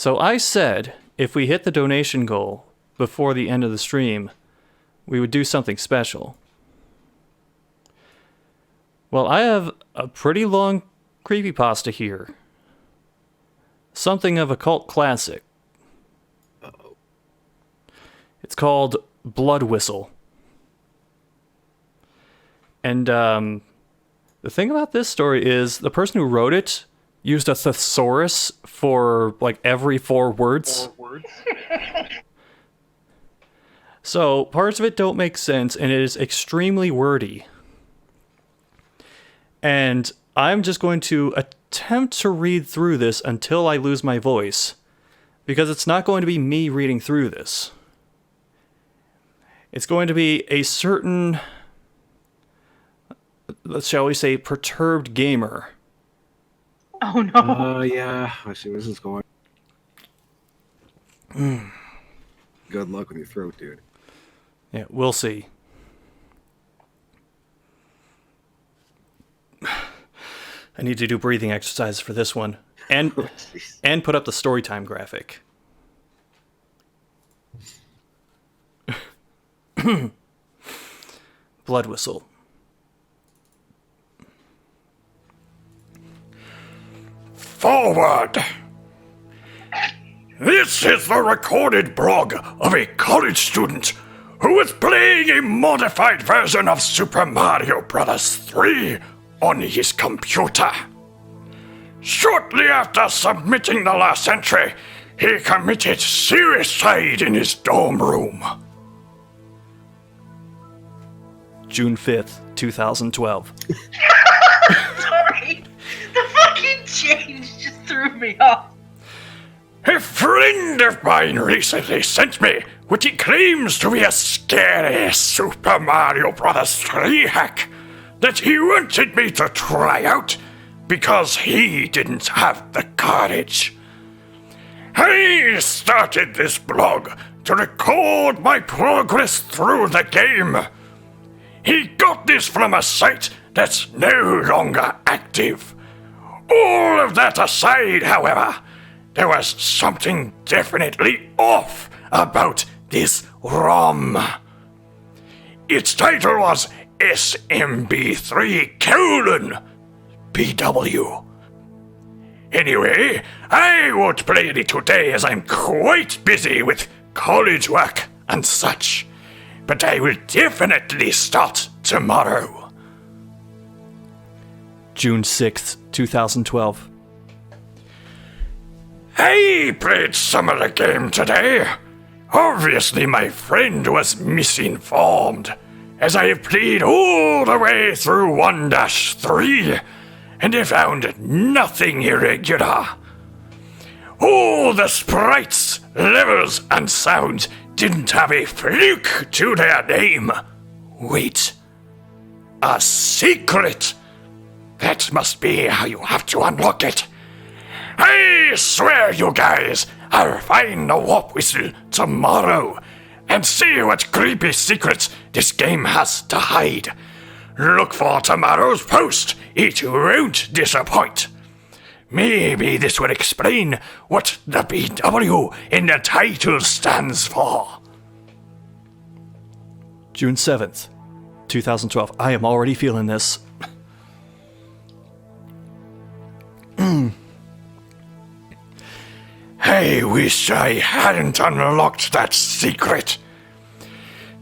So I said if we hit the donation goal before the end of the stream, we would do something special. Well, I have a pretty long creepypasta here. Something of a cult classic. Uh-oh. It's called Blood Whistle. And the thing about this story is the person who wrote it used a thesaurus for like every 4 words. So parts of it don't make sense, and it is extremely wordy. And I'm just going to attempt to read through this until I lose my voice, because it's not going to be me reading through this. It's going to be a certain, shall we say, perturbed gamer. Oh no. Yeah, I see where this is going. Good luck with your throat, dude. Yeah, we'll see. I need to do breathing exercises for this one. And and put up the story time graphic. Blood Whistle. Forward! This is the recorded blog of a college student who is playing a modified version of Super Mario Bros. 3 on his computer. Shortly after submitting the last entry, he committed suicide in his dorm room. June 5th, 2012. Sorry. The fucking change just threw me off. A friend of mine recently sent me what he claims to be a scary Super Mario Bros. 3 hack that he wanted me to try out because he didn't have the courage. I started this blog to record my progress through the game. He got this from a site that's no longer active. All of that aside, however, there was something definitely off about this ROM. Its title was SMB3:BW. Anyway, I won't play it today as I'm quite busy with college work and such, but I will definitely start tomorrow. June 6th, 2012. I played some of the game today. Obviously, my friend was misinformed, as I have played all the way through 1-3, and have found nothing irregular. All the sprites, levels, and sounds didn't have a fluke to their name. Wait. A secret? That must be how you have to unlock it. I swear, you guys, I'll find the warp whistle tomorrow and see what creepy secrets this game has to hide. Look for tomorrow's post. It won't disappoint. Maybe this will explain what the BW in the title stands for. June 7th, 2012. I am already feeling this. I wish I hadn't unlocked that secret.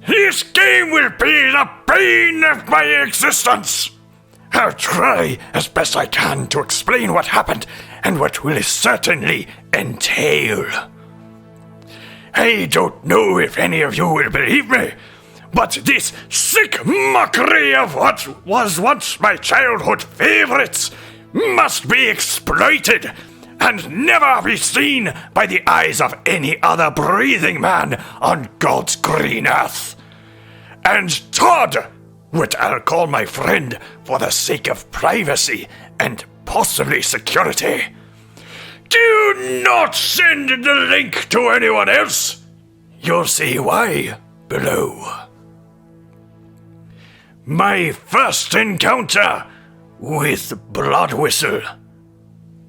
This game will be the bane of my existence. I'll try as best I can to explain what happened and what will certainly entail. I don't know if any of you will believe me, but this sick mockery of what was once my childhood favorites must be exploited and never be seen by the eyes of any other breathing man on God's green earth. And Todd, what I'll call my friend for the sake of privacy and possibly security, do not send the link to anyone else. You'll see why below. My first encounter with Blood Whistle.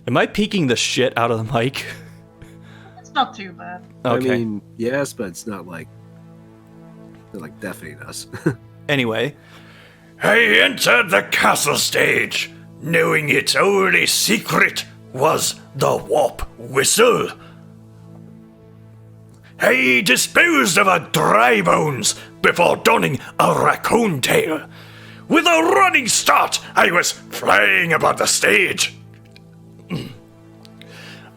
Am I peeking the shit out of the mic? It's not too bad. Okay. I mean, yes, but it's not like they're like deafening us. Anyway, I entered the castle stage, knowing its only secret was the warp whistle. I disposed of a dry bones before donning a raccoon tail. With a running start, I was flying above the stage.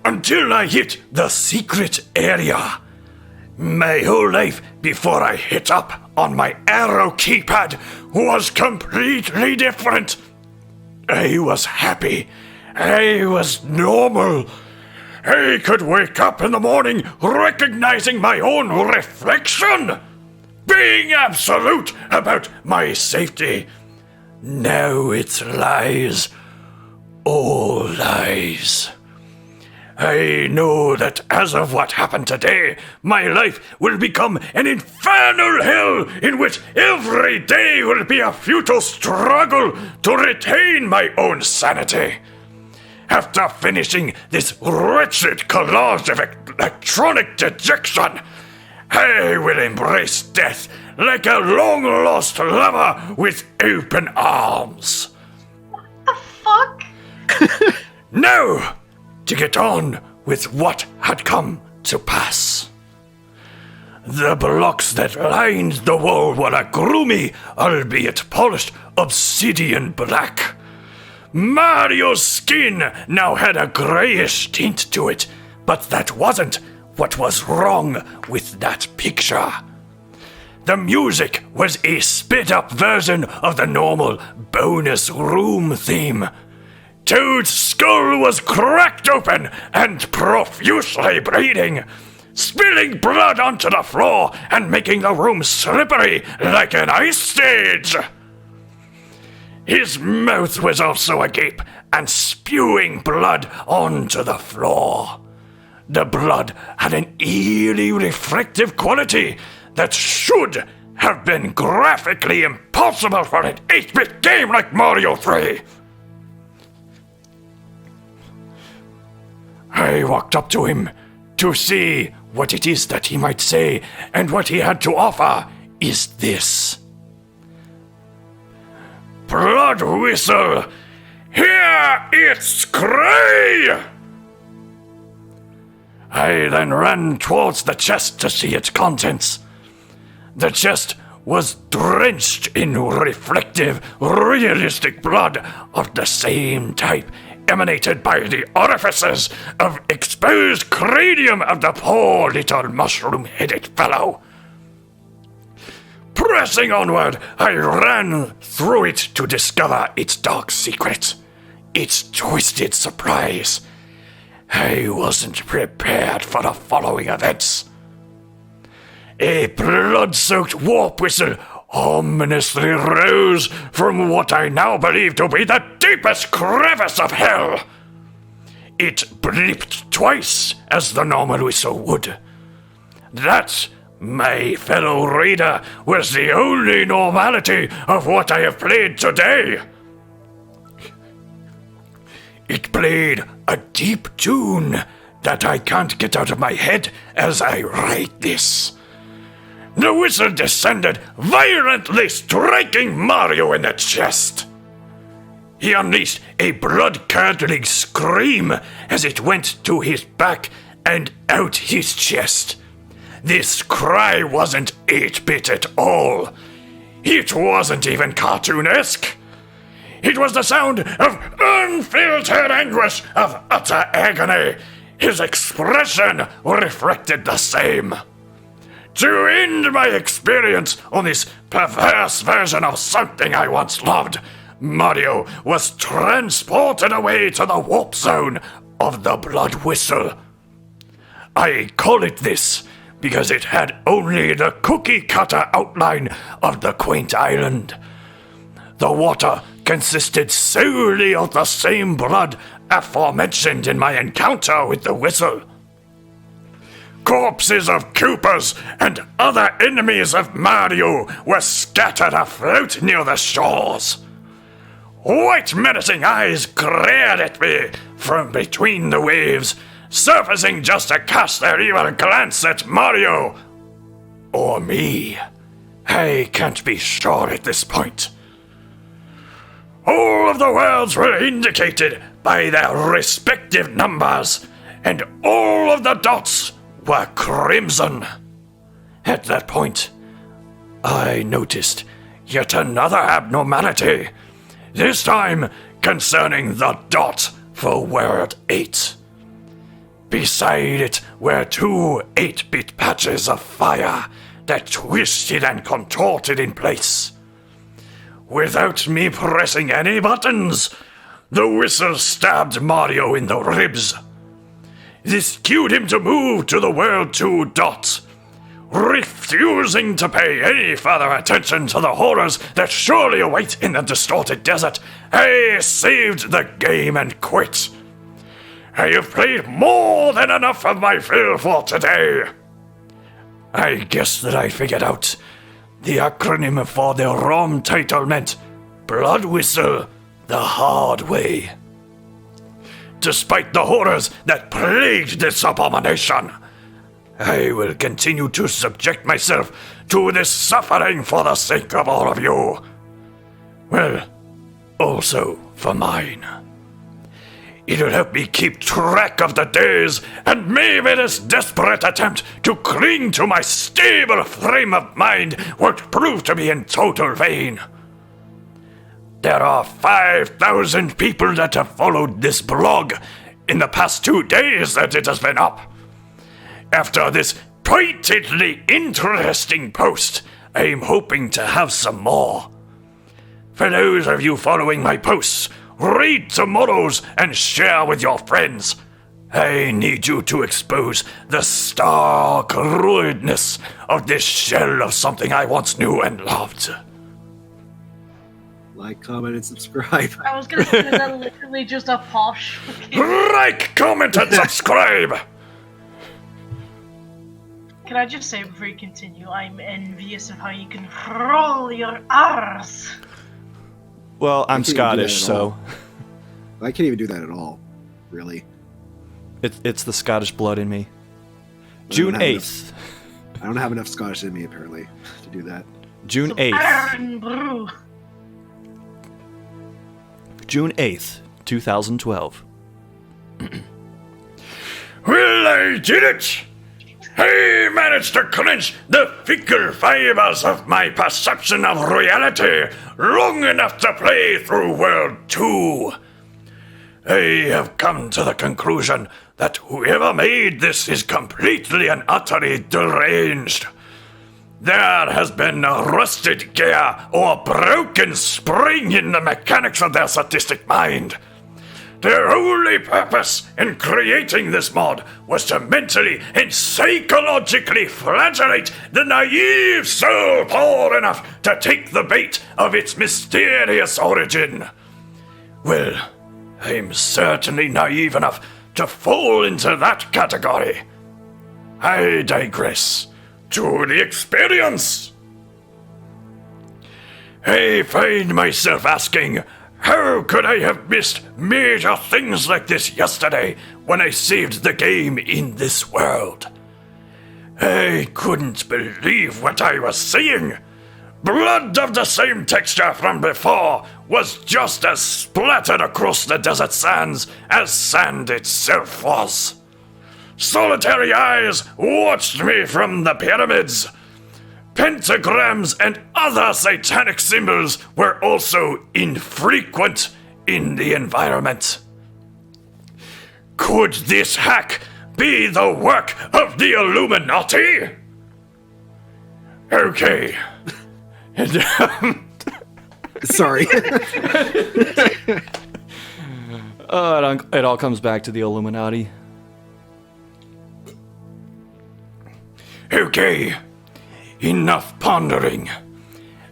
Until I hit the secret area. My whole life before I hit up on my arrow keypad was completely different. I was happy. I was normal. I could wake up in the morning recognizing my own reflection, being absolute about my safety. Now it's lies. All lies. I know that as of what happened today, my life will become an infernal hell in which every day will be a futile struggle to retain my own sanity. After finishing this wretched collage of electronic dejection, I will embrace death like a long-lost lover with open arms. The fuck? Now, to get on with what had come to pass. The blocks that lined the wall were a gloomy, albeit polished, obsidian black. Mario's skin now had a greyish tint to it, but that wasn't what was wrong with that picture. The music was a sped-up version of the normal bonus room theme. Toad's skull was cracked open and profusely bleeding, spilling blood onto the floor and making the room slippery like an ice stage. His mouth was also agape and spewing blood onto the floor. The blood had an eerie reflective quality that should have been graphically impossible for an 8-bit game like Mario 3. I walked up to him to see what it is that he might say, and what he had to offer is this. Blood whistle, hear its cry! I then ran towards the chest to see its contents. The chest was drenched in reflective, realistic blood of the same type emanated by the orifices of exposed cranium of the poor little mushroom-headed fellow. Pressing onward, I ran through it to discover its dark secret, its twisted surprise. I wasn't prepared for the following events. A blood-soaked warp whistle ominously rose from what I now believe to be the deepest crevice of hell. It bleeped twice as the normal whistle would. That, my fellow reader, was the only normality of what I have played today. It played a deep tune that I can't get out of my head as I write this. The whistle descended, violently striking Mario in the chest. He unleashed a blood-curdling scream as it went to his back and out his chest. This cry wasn't 8-bit at all. It wasn't even cartoonesque. It was the sound of unfiltered anguish, of utter agony. His expression reflected the same. To end my experience on this perverse version of something I once loved, Mario was transported away to the warp zone of the blood whistle. I call it this because it had only the cookie-cutter outline of the quaint island. The water consisted solely of the same blood aforementioned in my encounter with the whistle. Corpses of Koopas and other enemies of Mario were scattered afloat near the shores. White menacing eyes glared at me from between the waves, surfacing just to cast their evil glance at Mario. Or me. I can't be sure at this point. All of the worlds were indicated by their respective numbers, and all of the dots were crimson. At that point, I noticed yet another abnormality, this time concerning the dot for World 8. Beside it were 2 8-bit patches of fire that twisted and contorted in place. Without me pressing any buttons, the whistle stabbed Mario in the ribs. This cued him to move to the World 2 dot. Refusing to pay any further attention to the horrors that surely await in the distorted desert, I saved the game and quit. I have played more than enough of my fill for today. I guess that I figured out the acronym for the ROM title meant Blood Whistle the hard way. Despite the horrors that plagued this abomination, I will continue to subject myself to this suffering for the sake of all of you. Well, also for mine. It'll help me keep track of the days, and maybe this desperate attempt to cling to my stable frame of mind won't prove to be in total vain. There are 5,000 people that have followed this blog in the past 2 days that it has been up. After this pointedly interesting post, I'm hoping to have some more. For those of you following my posts, read tomorrow's and share with your friends. I need you to expose the stark rudeness of this shell of something I once knew and loved. Like, comment, and subscribe. I was gonna say that literally just a posh. Like, comment, and subscribe! Can I just say before you continue, I'm envious of how you can roll your R's. Well, I'm can't even do Scottish, that at so all. I can't even do that at all, really. it's the Scottish blood in me. I June don't have 8th. I don't have enough Scottish in me, apparently, to do that. June Some 8th. iron brew. June 8th, 2012. Well, I did it! I managed to clench the fickle fibers of my perception of reality long enough to play through World 2. I have come to the conclusion that whoever made this is completely and utterly deranged. There has been a rusted gear or broken spring in the mechanics of their sadistic mind. Their only purpose in creating this mod was to mentally and psychologically flagellate the naive soul poor enough to take the bait of its mysterious origin. Well, I'm certainly naive enough to fall into that category. I digress. To the experience. I find myself asking, how could I have missed major things like this yesterday when I saved the game in this world? I couldn't believe what I was seeing. Blood of the same texture from before was just as splattered across the desert sands as sand itself was. Solitary eyes watched me from the pyramids. Pentagrams and other satanic symbols were also infrequent in the environment. Could this hack be the work of the Illuminati? Okay. Sorry. It all comes back to the Illuminati. Okay, enough pondering.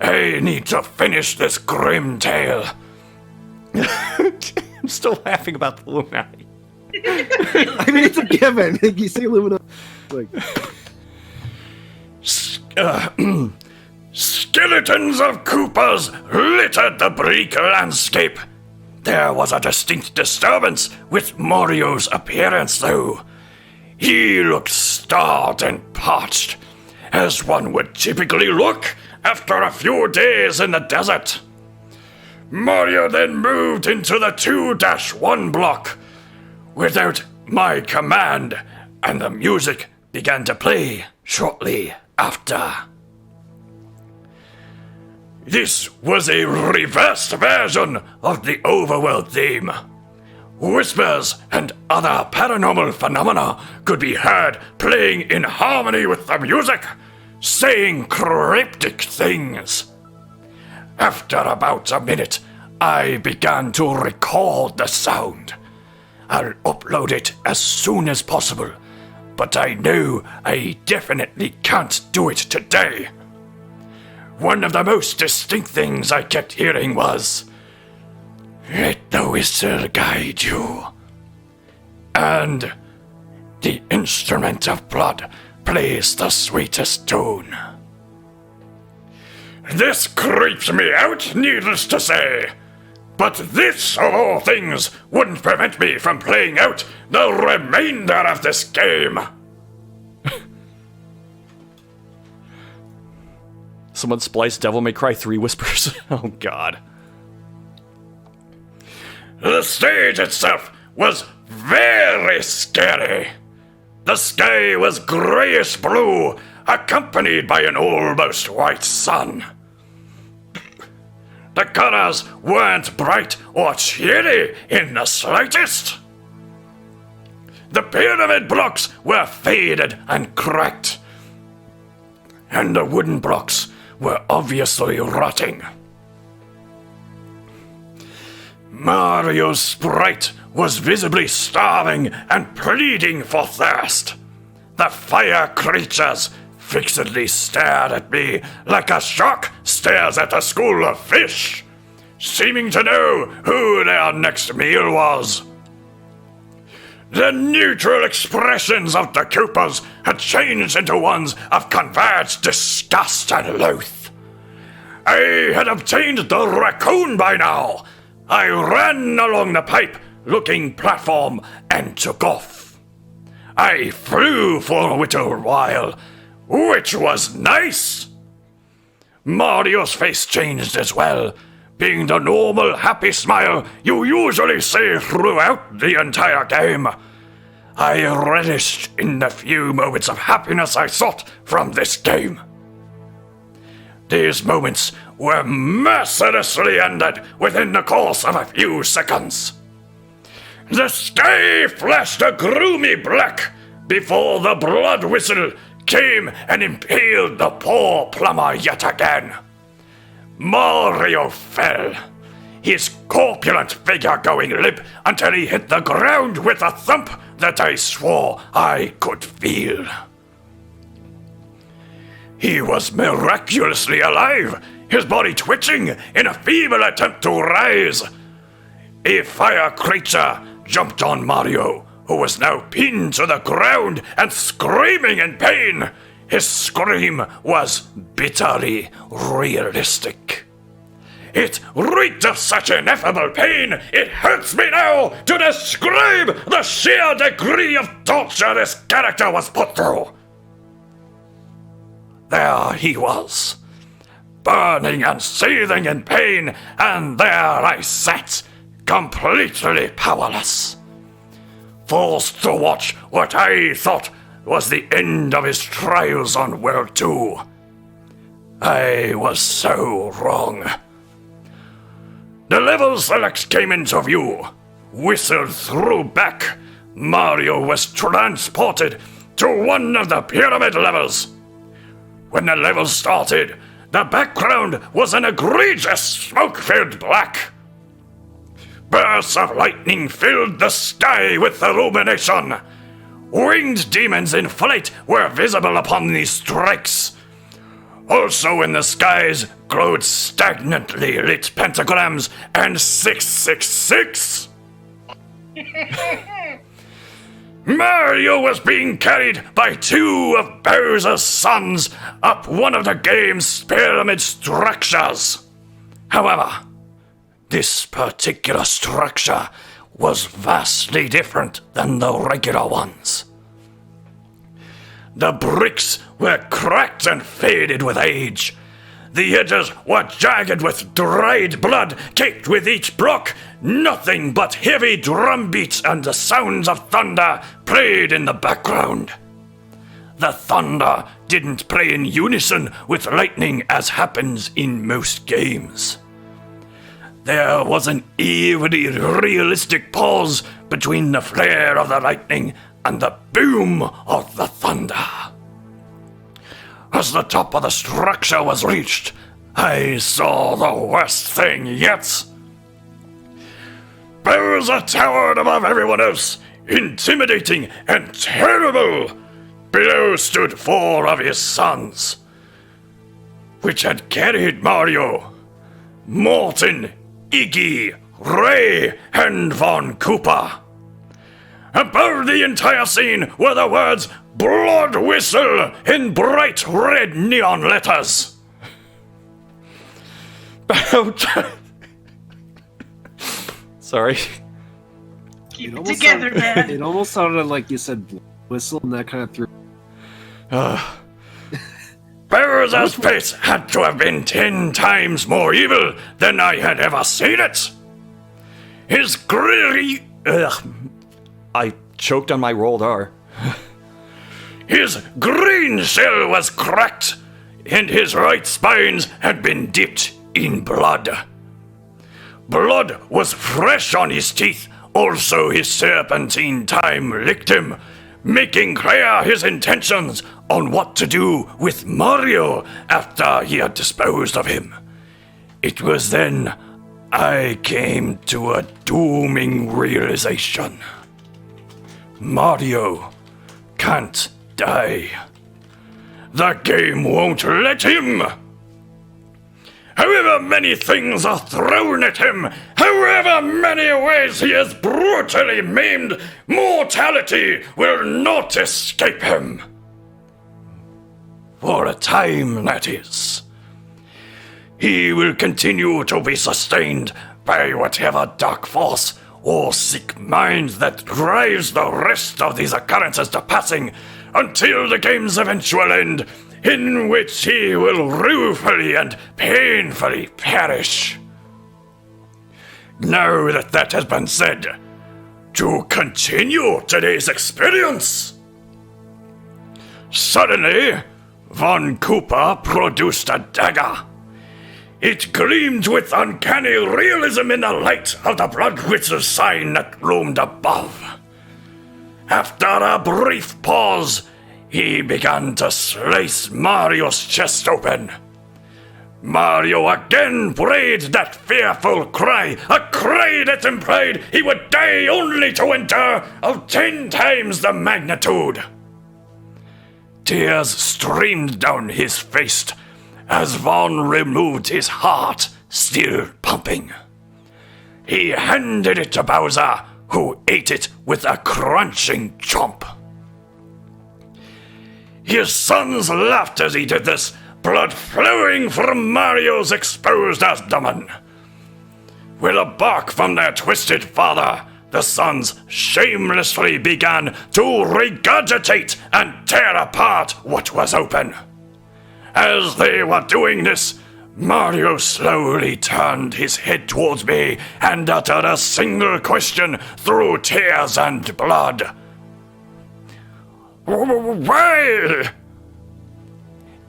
I need to finish this grim tale. I'm still laughing about the Illuminati. I mean, it's a given. You say Illuminati. Like, Skeletons of Koopas littered the bleak landscape. There was a distinct disturbance with Mario's appearance, though. He looked starved and parched, as one would typically look after a few days in the desert. Mario then moved into the 2-1 block without my command, and the music began to play shortly after. This was a reversed version of the overworld theme. Whispers and other paranormal phenomena could be heard playing in harmony with the music, saying cryptic things. After about a minute, I began to record the sound. I'll upload it as soon as possible, but I know I definitely can't do it today. One of the most distinct things I kept hearing was, "Let the whistle guide you." And the instrument of blood plays the sweetest tune. This creeps me out, needless to say. But this, of all things, wouldn't prevent me from playing out the remainder of this game. Someone spliced Devil May Cry 3 whispers. Oh god. The stage itself was very scary. The sky was grayish blue, accompanied by an almost white sun. The colors weren't bright or cheery in the slightest. The pyramid blocks were faded and cracked, and the wooden blocks were obviously rotting. Mario's sprite was visibly starving and pleading for thirst. The fire creatures fixedly stared at me like a shark stares at a school of fish, seeming to know who their next meal was. The neutral expressions of the Koopas had changed into ones of converged disgust and loath. I had obtained the raccoon by now. I ran along the pipe-looking platform and took off. I flew for a little while, which was nice. Mario's face changed as well, being the normal happy smile you usually see throughout the entire game. I relished in the few moments of happiness I sought from this game. These moments were mercilessly ended within the course of a few seconds. The sky flashed a gloomy black before the blood whistle came and impaled the poor plumber yet again. Mario fell, his corpulent figure going limp until he hit the ground with a thump that I swore I could feel. He was miraculously alive, his body twitching in a feeble attempt to rise. A fire creature jumped on Mario, who was now pinned to the ground and screaming in pain. His scream was bitterly realistic. It reeked of such ineffable pain, it hurts me now to describe the sheer degree of torture this character was put through. There he was, burning and seething in pain, and there I sat, completely powerless, forced to watch what I thought was the end of his trials on World 2. I was so wrong. The level select came into view. Whistled through back, Mario was transported to one of the pyramid levels. When the level started, the background was an egregious smoke-filled black. Bursts of lightning filled the sky with illumination. Winged demons in flight were visible upon these strikes. Also in the skies glowed stagnantly lit pentagrams and 666. Mario was being carried by two of Bowser's sons up one of the game's pyramid structures. However, this particular structure was vastly different than the regular ones. The bricks were cracked and faded with age. The edges were jagged with dried blood, caked with each block. Nothing but heavy drum beats and the sounds of thunder played in the background. The thunder didn't play in unison with lightning as happens in most games. There was an eerily realistic pause between the flare of the lightning and the boom of the thunder. As the top of the structure was reached, I saw the worst thing yet. Bowser towered above everyone else, intimidating and terrible. Below stood 4 of his sons, which had carried Mario: Morton, Iggy, Ray, and Von Koopa. Above the entire scene were the words "Blood Whistle" in bright red neon letters. Sorry. Keep it together, man. It almost sounded like you said whistle, and that kind of threw. Bowser's face had to have been 10 times more evil than I had ever seen it. His green... I choked on my rolled R. His green shell was cracked, and his right spines had been dipped in blood. Blood was fresh on his teeth, also his serpentine time licked him, making clear his intentions on what to do with Mario after he had disposed of him. It was then I came to a dooming realization. Mario can't die. The game won't let him. However many things are thrown at him, however many ways he is brutally maimed, mortality will not escape him. For a time, that is. He will continue to be sustained by whatever dark force or sick mind that drives the rest of these occurrences to passing until the game's eventual end, in which he will ruefully and painfully perish. Now that has been said, to continue today's experience. Suddenly, Von Koopa produced a dagger. It gleamed with uncanny realism in the light of the blood whistle sign that loomed above. After a brief pause, he began to slice Mario's chest open. Mario again prayed that fearful cry, a cry that implied he would die only to endure of 10 times the magnitude. Tears streamed down his face as Von removed his heart, still pumping. He handed it to Bowser, who ate it with a crunching chomp. His sons laughed as he did this, blood flowing from Mario's exposed abdomen. With a bark from their twisted father, the sons shamelessly began to regurgitate and tear apart what was open. As they were doing this, Mario slowly turned his head towards me and uttered a single question through tears and blood. Why?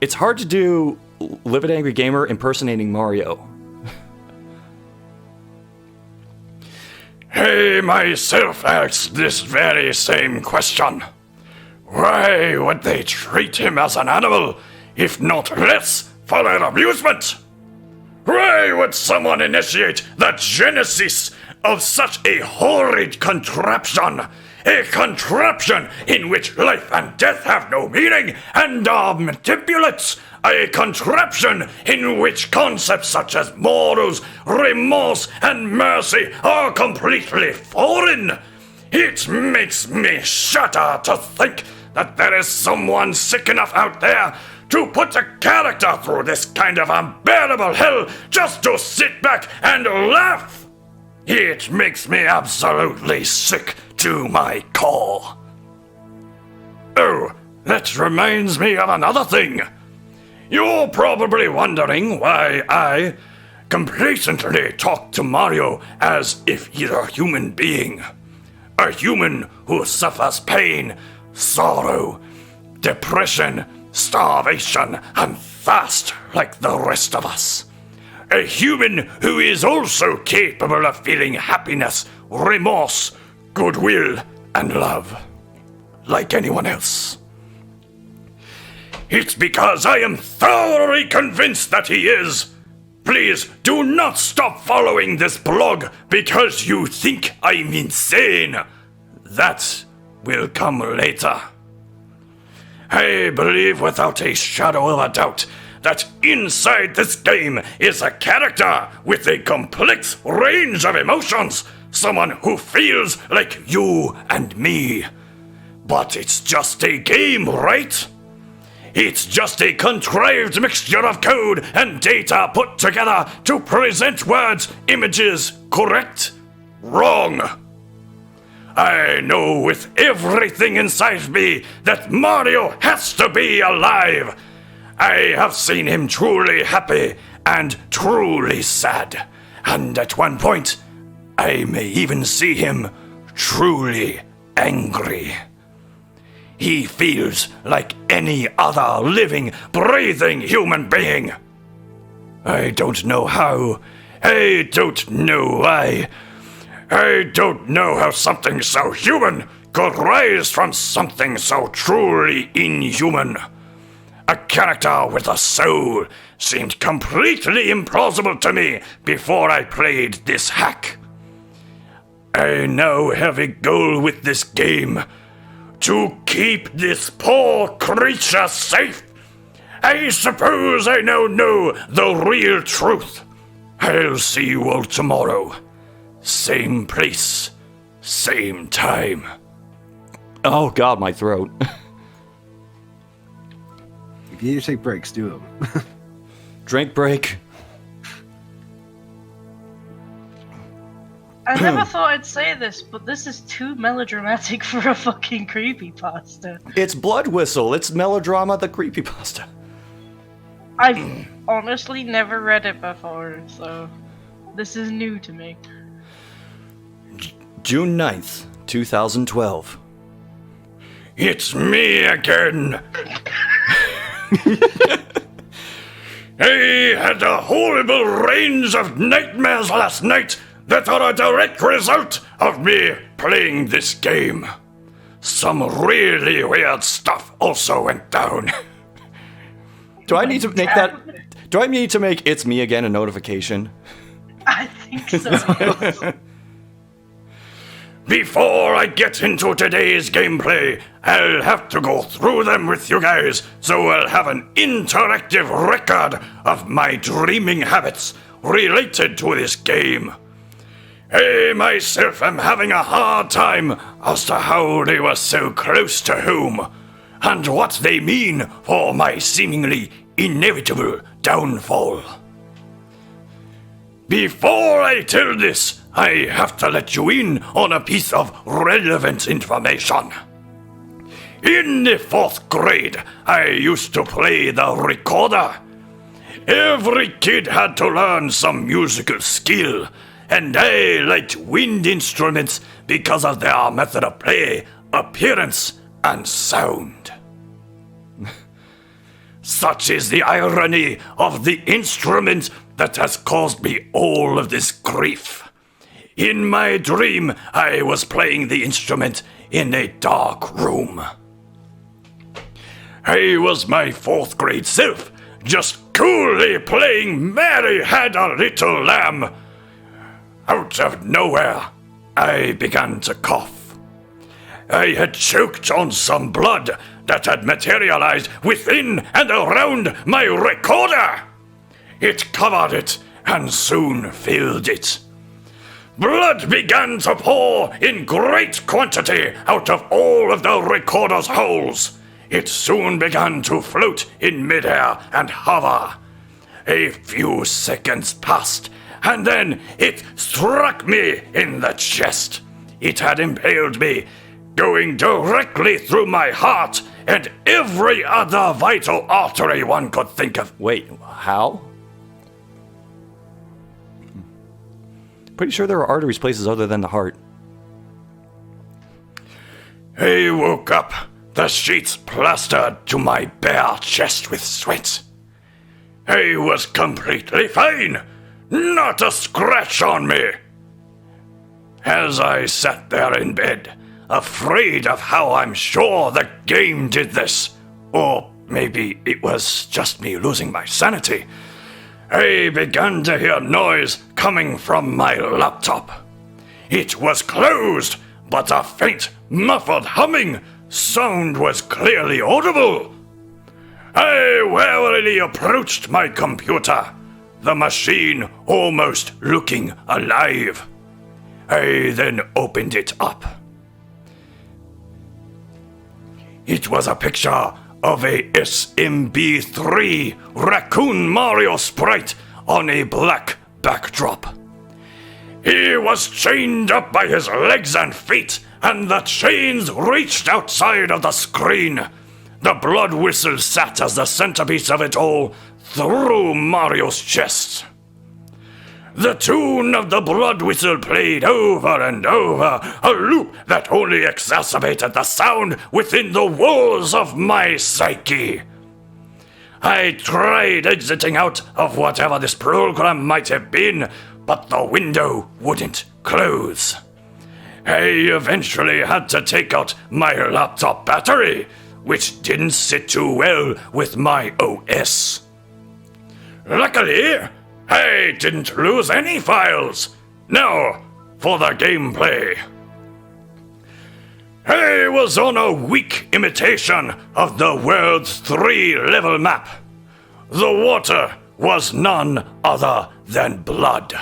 It's hard to do Livid Angry Gamer impersonating Mario. I myself asked this very same question. Why would they treat him as an animal, if not less, for their amusement? Why would someone initiate the genesis of such a horrid contraption? A contraption in which life and death have no meaning and are manipulates. A contraption in which concepts such as morals, remorse, and mercy are completely foreign. It makes me shudder to think that there is someone sick enough out there to put a character through this kind of unbearable hell just to sit back and laugh. It makes me absolutely sick to my core. Oh, that reminds me of another thing. You're probably wondering why I complacently talk to Mario as if he's a human being. A human who suffers pain, sorrow, depression, starvation, and thirst like the rest of us. A human who is also capable of feeling happiness, remorse, goodwill, and love, like anyone else. It's because I am thoroughly convinced that he is. Please do not stop following this blog because you think I'm insane. That will come later. I believe without a shadow of a doubt that inside this game is a character with a complex range of emotions, someone who feels like you and me. But it's just a game, right? It's just a contrived mixture of code and data put together to present words, images, correct? Wrong. I know with everything inside me that Mario has to be alive. I have seen him truly happy and truly sad. And at one point, I may even see him truly angry. He feels like any other living, breathing human being. I don't know how. I don't know why. I don't know how something so human could rise from something so truly inhuman. A character with a soul seemed completely implausible to me before I played this hack. I now have a goal with this game. To keep this poor creature safe. I suppose I now know the real truth. I'll see you all tomorrow. Same place, same time. Oh god, my throat. If you need to take breaks, do them. Drink break. I never thought I'd say this, but this is too melodramatic for a fucking creepypasta. It's Blood Whistle. It's melodrama, the creepypasta. I've honestly never read it before, so this is new to me. June 9th, 2012. It's me again. I had a horrible range of nightmares last night that are a direct result of me playing this game. Some really weird stuff also went down. Do I need to make that? Do I need to make It's Me Again a notification? I think so. Before I get into today's gameplay, I'll have to go through them with you guys, so I'll have an interactive record of my dreaming habits related to this game. I myself am having a hard time as to how they were so close to home, and what they mean for my seemingly inevitable downfall. Before I tell this, I have to let you in on a piece of relevant information. In the 4th grade, I used to play the recorder. Every kid had to learn some musical skill, and I liked wind instruments because of their method of play, appearance, and sound. Such is the irony of the instrument that has caused me all of this grief. In my dream, I was playing the instrument in a dark room. I was my 4th grade self, just coolly playing Mary Had a Little Lamb. Out of nowhere, I began to cough. I had choked on some blood that had materialized within and around my recorder. It covered it and soon filled it. Blood began to pour in great quantity out of all of the recorder's holes. It soon began to float in midair and hover. A few seconds passed, and then it struck me in the chest. It had impaled me, going directly through my heart and every other vital artery one could think of. Wait, how? Pretty sure there are arteries places other than the heart. I woke up, the sheets plastered to my bare chest with sweat. I was completely fine, not a scratch on me. As I sat there in bed, afraid of how I'm sure the game did this, or maybe it was just me losing my sanity, I began to hear noise coming from my laptop. It was closed, but a faint, muffled humming sound was clearly audible. I warily approached my computer, the machine almost looking alive. I then opened it up. It was a picture of a SMB3 Raccoon Mario sprite on a black backdrop. He was chained up by his legs and feet, and the chains reached outside of the screen. The blood whistle sat as the centerpiece of it all through Mario's chest. The tune of the blood whistle played over and over, a loop that only exacerbated the sound within the walls of my psyche. I tried exiting out of whatever this program might have been, but the window wouldn't close. I eventually had to take out my laptop battery, which didn't sit too well with my OS. Luckily, I didn't lose any files. Now, for the gameplay. I was on a weak imitation of the world's 3-level map. The water was none other than blood.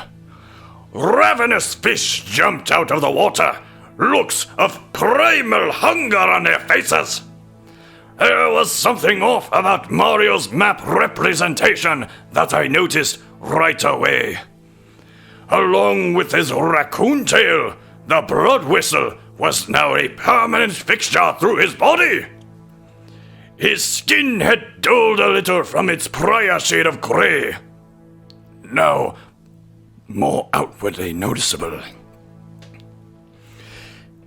Ravenous fish jumped out of the water, looks of primal hunger on their faces. There was something off about Mario's map representation that I noticed right away. Along with his raccoon tail, the blood whistle was now a permanent fixture through his body. His skin had dulled a little from its prior shade of grey, now more outwardly noticeable.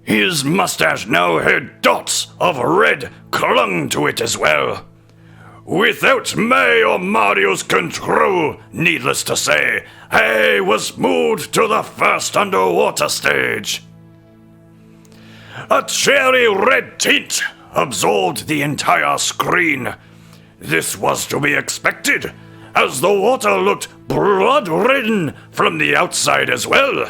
His mustache now had dots of red clung to it as well. Without my or Mario's control, needless to say, I was moved to the first underwater stage. A cherry red tint absorbed the entire screen. This was to be expected, as the water looked blood-ridden from the outside as well.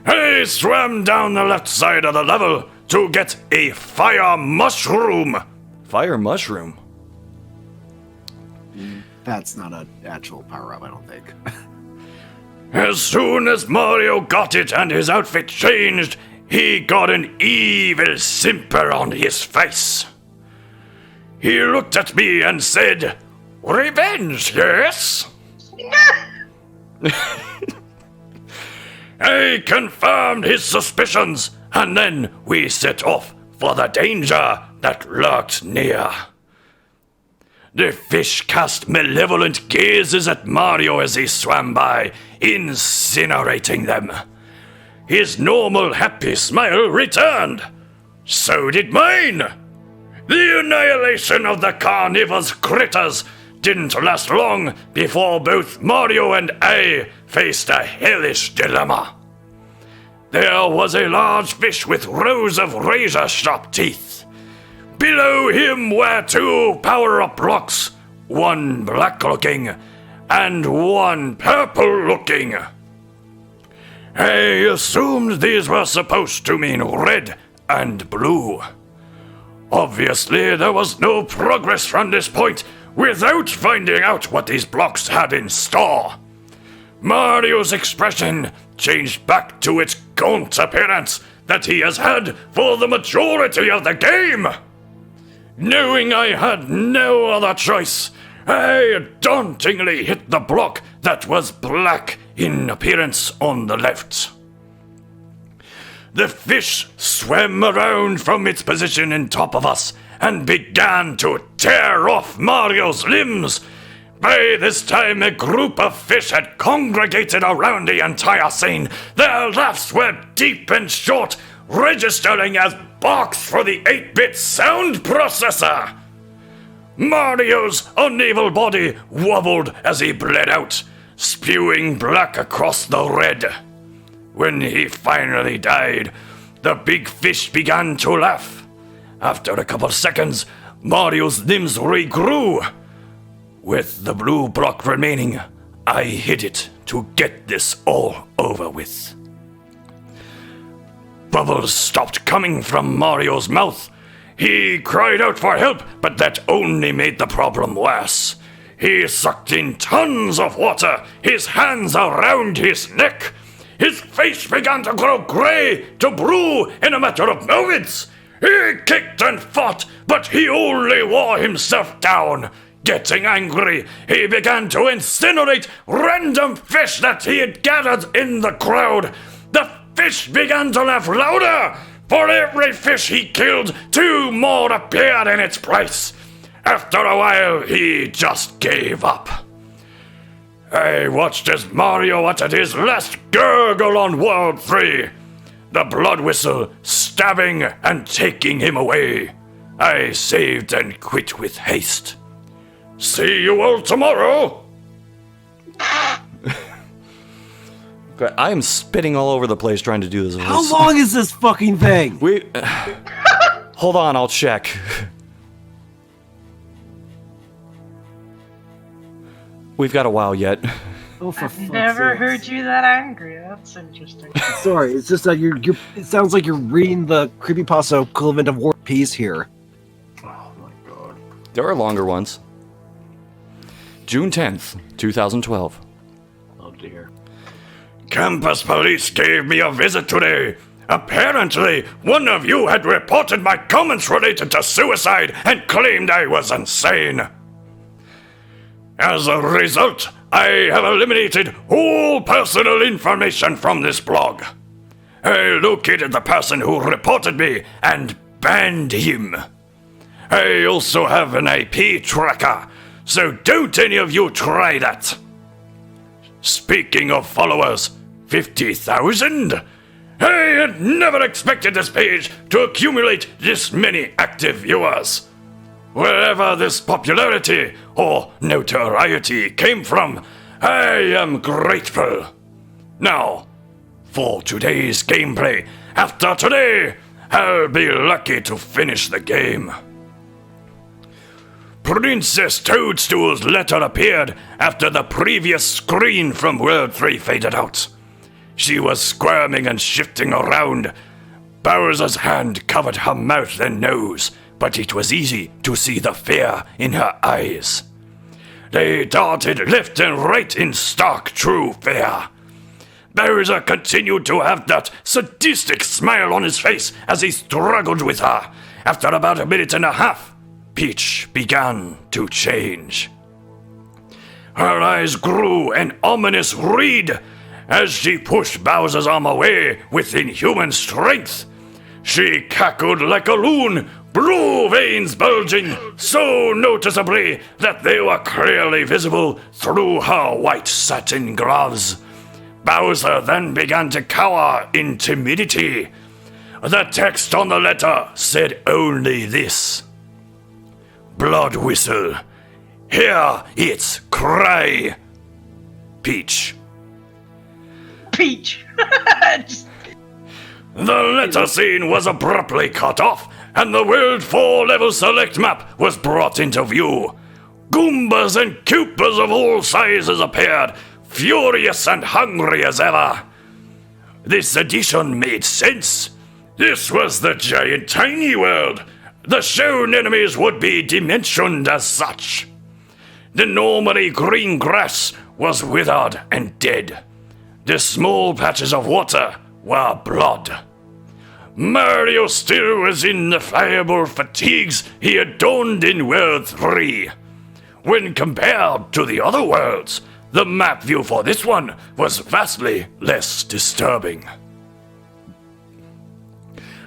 I swam down the left side of the level to get a fire mushroom. Fire mushroom? That's not an actual power-up, I don't think. As soon as Mario got it and his outfit changed, he got an evil simper on his face. He looked at me and said, "Revenge, yes?" I confirmed his suspicions, and then we set off for the danger that lurked near. The fish cast malevolent gazes at Mario as he swam by, incinerating them. His normal happy smile returned. So did mine. The annihilation of the carnivorous critters didn't last long before both Mario and I faced a hellish dilemma. There was a large fish with rows of razor-sharp teeth. Below him were 2 power-up blocks, one black-looking and one purple-looking. I assumed these were supposed to mean red and blue. Obviously, there was no progress from this point without finding out what these blocks had in store. Mario's expression changed back to its gaunt appearance that he has had for the majority of the game. Knowing I had no other choice, I dauntingly hit the block that was black in appearance on the left. The fish swam around from its position on top of us and began to tear off Mario's limbs. By this time, a group of fish had congregated around the entire scene. Their laughs were deep and short, registering as barks for the 8-bit sound processor. Mario's uneven body wobbled as he bled out, spewing black across the red. When he finally died, the big fish began to laugh. After a couple seconds, Mario's limbs regrew. With the blue block remaining, I hid it to get this all over with. Bubbles stopped coming from Mario's mouth. He cried out for help, but that only made the problem worse. He sucked in tons of water, his hands around his neck. His face began to grow grey to blue in a matter of moments. He kicked and fought, but he only wore himself down. Getting angry, he began to incinerate random fish that he had gathered in the crowd. The fish began to laugh louder. For every fish he killed, 2 more appeared in its place. After a while, he just gave up. I watched as Mario uttered his last gurgle on World 3. The blood whistle stabbing and taking him away. I saved and quit with haste. See you all tomorrow! I am spitting all over the place trying to do this. How long is this fucking thing? Hold on, I'll check. We've got a while yet. Oh, for I've fuck's never sakes. heard you that angry. That's interesting. Sorry, it's just that you're. It sounds like you're reading the Creepypasta equivalent of War and Peace here. Oh my god. There are longer ones. June 10th, 2012. Oh dear. Campus police gave me a visit today. Apparently, one of you had reported my comments related to suicide and claimed I was insane. As a result, I have eliminated all personal information from this blog. I located the person who reported me and banned him. I also have an IP tracker, so don't any of you try that. Speaking of followers, 50,000? I had never expected this page to accumulate this many active viewers. Wherever this popularity or notoriety came from, I am grateful. Now, for today's gameplay, after today, I'll be lucky to finish the game. Princess Toadstool's letter appeared after the previous screen from World 3 faded out. She was squirming and shifting around. Bowser's hand covered her mouth and nose, but it was easy to see the fear in her eyes. They darted left and right in stark true fear. Bowser continued to have that sadistic smile on his face as he struggled with her. After about a minute and a half, Peach began to change. Her eyes grew an ominous red as she pushed Bowser's arm away with inhuman strength. She cackled like a loon, blue veins bulging so noticeably that they were clearly visible through her white satin gloves. Bowser then began to cower in timidity. The text on the letter said only this: Blood whistle. Here it's cry. Peach. Peach. Just- The letter scene was abruptly cut off, and the World 4 level select map was brought into view. Goombas and Koopas of all sizes appeared, furious and hungry as ever. This addition made sense. This was the giant tiny world. The shown enemies would be dimensioned as such. The normally green grass was withered and dead. The small patches of water were blood. Mario still was in the fireball fatigues he had donned in World 3. When compared to the other worlds, the map view for this one was vastly less disturbing.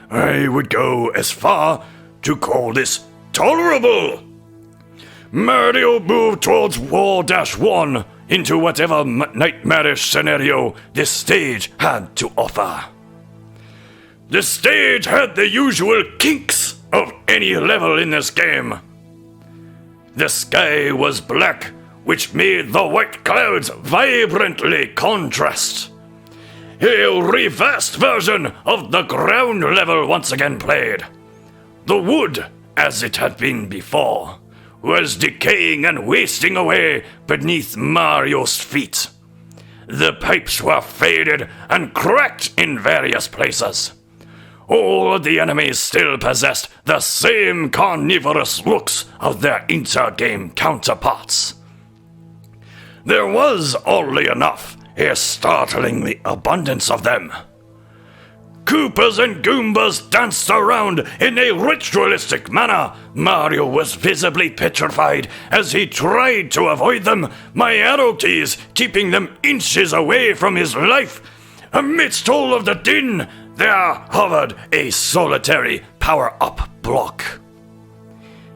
I would go as far to call this intolerable. Mario moved towards Wall-1 into whatever nightmarish scenario this stage had to offer. The stage had the usual kinks of any level in this game. The sky was black, which made the white clouds vibrantly contrast. A reversed version of the ground level once again played. The wood, as it had been before, was decaying and wasting away beneath Mario's feet. The pipes were faded and cracked in various places. All of the enemies still possessed the same carnivorous looks of their inter-game counterparts. There was, oddly enough, a startlingly abundance of them. Koopas and Goombas danced around in a ritualistic manner. Mario was visibly petrified as he tried to avoid them, my arrow keys keeping them inches away from his life. Amidst all of the din, there hovered a solitary power-up block.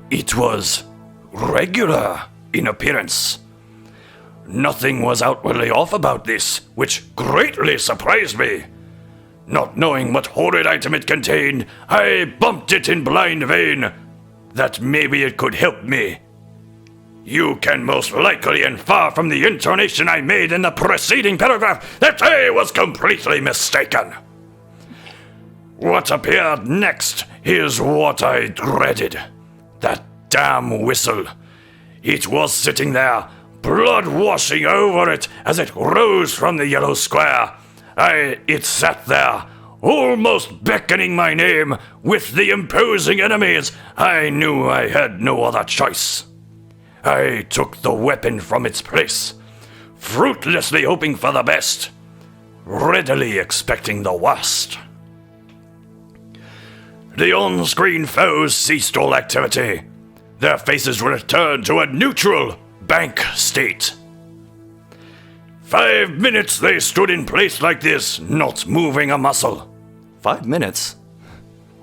It was regular in appearance. Nothing was outwardly off about this, which greatly surprised me. Not knowing what horrid item it contained, I bumped it in blind vein, that maybe it could help me. You can most likely infer from the intonation I made in the preceding paragraph that I was completely mistaken. What appeared next is what I dreaded. That damn whistle. It was sitting there, blood washing over it as it rose from the yellow square. It sat there, almost beckoning my name. With the imposing enemies, I knew I had no other choice. I took the weapon from its place, fruitlessly hoping for the best, readily expecting the worst. The on-screen foes ceased all activity. Their faces returned to a neutral, blank state. 5 minutes they stood in place like this, not moving a muscle. 5 minutes?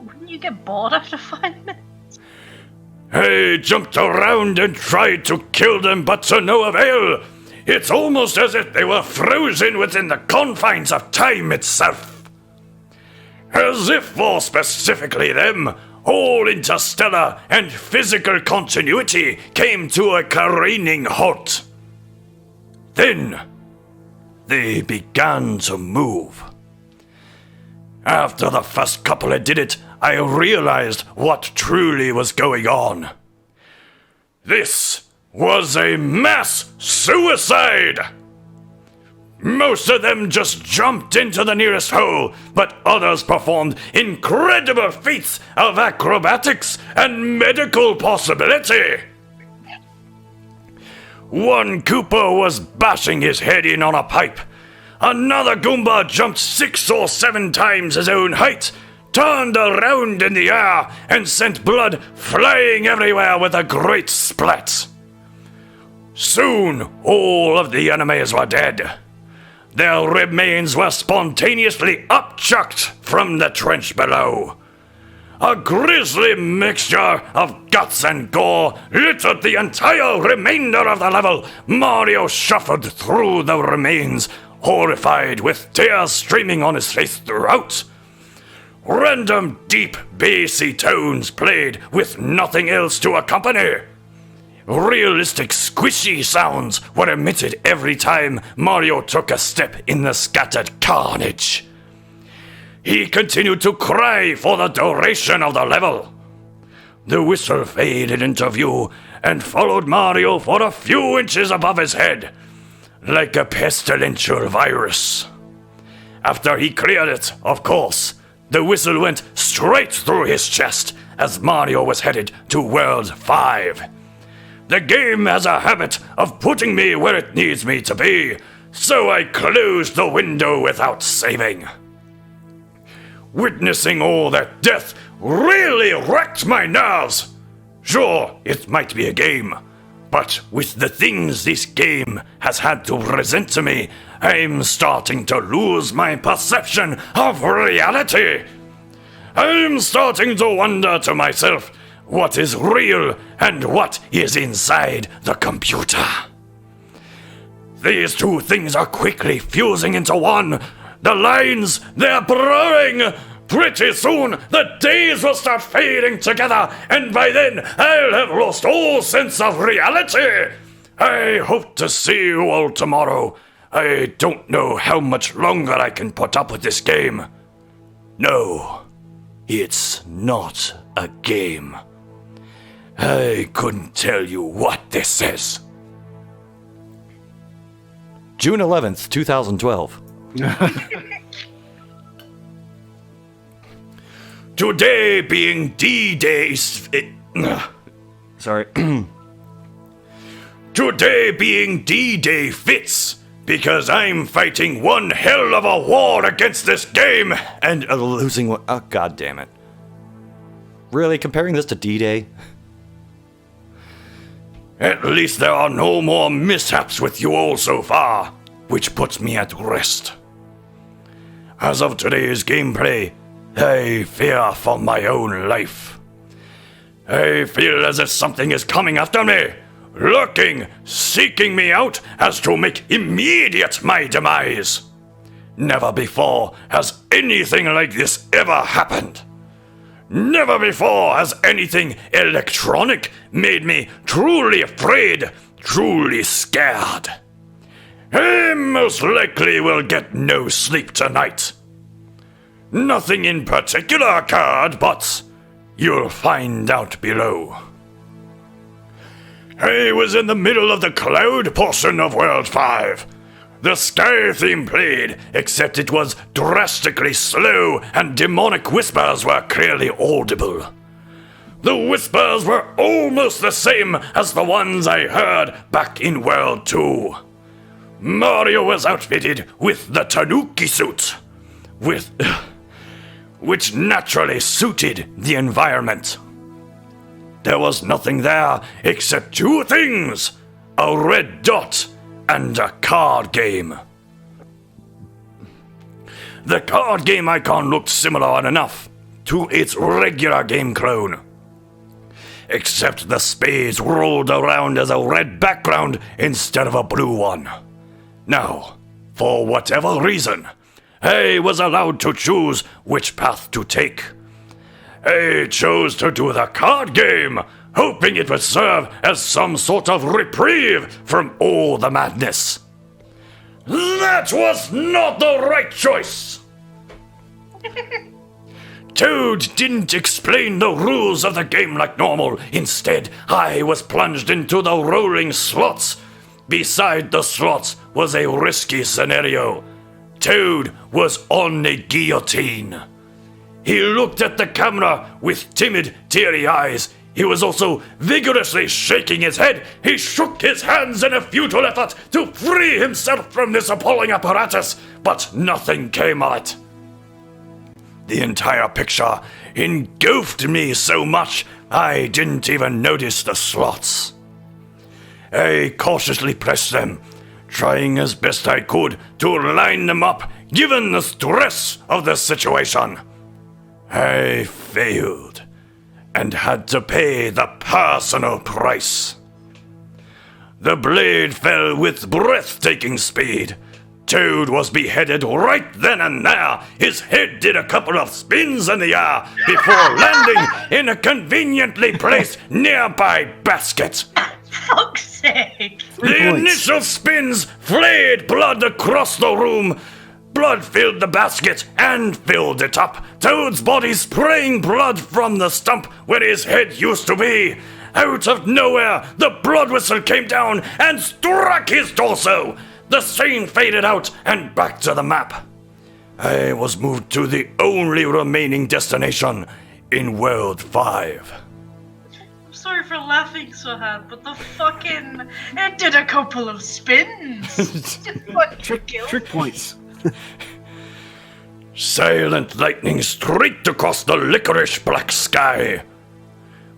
Wouldn't you get bored after 5 minutes? I jumped around and tried to kill them, but to no avail. It's almost as if they were frozen within the confines of time itself. As if for specifically them, all interstellar and physical continuity came to a careening halt. Then they began to move. After the first couple had did it, I realized what truly was going on. This was a mass suicide! Most of them just jumped into the nearest hole, but others performed incredible feats of acrobatics and medical possibility. One Koopa was bashing his head in on a pipe. Another Goomba jumped 6 or 7 times his own height, turned around in the air, and sent blood flying everywhere with a great splat. Soon, all of the enemies were dead. Their remains were spontaneously upchucked from the trench below. A grisly mixture of guts and gore littered the entire remainder of the level. Mario shuffled through the remains, horrified, with tears streaming on his face throughout. Random deep, bassy tones played with nothing else to accompany. Realistic squishy sounds were emitted every time Mario took a step in the scattered carnage. He continued to cry for the duration of the level. The whistle faded into view and followed Mario for a few inches above his head, like a pestilential virus. After he cleared it, of course, the whistle went straight through his chest as Mario was headed to World 5. The game has a habit of putting me where it needs me to be, so I closed the window without saving. Witnessing all that death really wrecked my nerves. Sure, it might be a game, but with the things this game has had to present to me, I'm starting to lose my perception of reality. I'm starting to wonder to myself, what is real and what is inside the computer. These two things are quickly fusing into one. The lines, they're blurring. Pretty soon, the days will start fading together, and by then, I'll have lost all sense of reality. I hope to see you all tomorrow. I don't know how much longer I can put up with this game. No, it's not a game. I couldn't tell you what this is. June 11th, 2012. Today being D-Day... Sorry. Today being D-Day fits, because I'm fighting one hell of a war against this game. And losing one. Oh, god damn it. Really? Comparing this to D-Day? At least there are no more mishaps with you all so far, which puts me at rest. As of today's gameplay, I fear for my own life. I feel as if something is coming after me, lurking, seeking me out as to make immediate my demise. Never before has anything like this ever happened. Never before has anything electronic made me truly afraid, truly scared. I most likely will get no sleep tonight. Nothing in particular occurred, but you'll find out below. I was in the middle of the cloud portion of World 5. The Sky theme played, except it was drastically slow and demonic whispers were clearly audible. The whispers were almost the same as the ones I heard back in World 2. Mario was outfitted with the Tanuki suit, which naturally suited the environment. There was nothing there except two things, a red dot and a card game. The card game icon looked similar enough to its regular game clone, except the spades rolled around as a red background instead of a blue one. Now, for whatever reason, I was allowed to choose which path to take. I chose to do the card game, hoping it would serve as some sort of reprieve from all the madness. That was not the right choice! Toad didn't explain the rules of the game like normal. Instead, I was plunged into the rolling slots. Beside the slots was a risky scenario. Toad was on a guillotine. He looked at the camera with timid, teary eyes. He was also vigorously shaking his head. He shook his hands in a futile effort to free himself from this appalling apparatus, but nothing came of it. The entire picture engulfed me so much I didn't even notice the slots. I cautiously pressed them, trying as best I could to line them up given the stress of the situation. I failed and had to pay the personal price. The blade fell with breathtaking speed. Toad was beheaded right then and there. His head did a couple of spins in the air before landing in a conveniently placed nearby basket. Fuck's sake! The initial spins flayed blood across the room. Blood filled the basket and filled it up. Toad's body spraying blood from the stump where his head used to be. Out of nowhere, the blood whistle came down and struck his torso. The scene faded out and back to the map. I was moved to the only remaining destination in World 5. I'm sorry for laughing so hard, but the fucking... It did a couple of spins! Trick points. Silent lightning streaked across the licorice black sky.